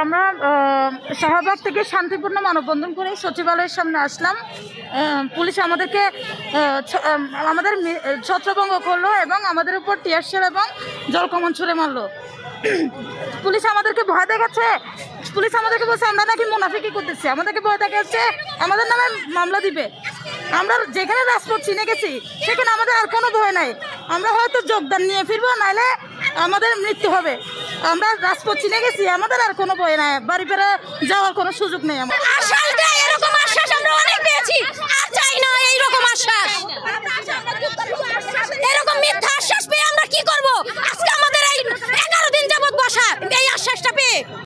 আমরা শাহবাগ থেকে শান্তিপূর্ণ মানববন্ধন করে সচিবালয়ের সামনে আসলাম। পুলিশ আমাদেরকে আমাদের ছত্রভঙ্গ করলো এবং আমাদের উপর টিয়ারশেল এবং জলকামান ছুড়ে মারলো। পুলিশ আমাদেরকে ভয় দেখাচ্ছে। পুলিশ আমাদেরকে বলছে আমরা নাকি মুনাফিকি করতেছি, আমাদেরকে ভয় দেখাচ্ছে আমাদের নামে মামলা দিবে। আমরা যেখানে রাজপথ চিনে গেছি সেখানে আমাদের আর কোনো ভয় নাই। আমরা হয়তো যোগদান নিয়ে ফিরবো, নাহলে আমাদের মৃত্যু হবে। আমরা রাজপথ চিনে গেছি, আমাদের আর কোনো ভয় নাই, বাড়ি ফেরা যাওয়ার কোনো সুযোগ নেই। এরকম আশ্বাস আমরা অনেক পেয়েছি, আর চাই না এইরকম আশ্বাস। এরকম মিথ্যা আশ্বাস পেয়ে আমরা কি করব? আজকে আমাদের এই 11 দিন যাবত বসা এই আশ্বাসটা পেয়ে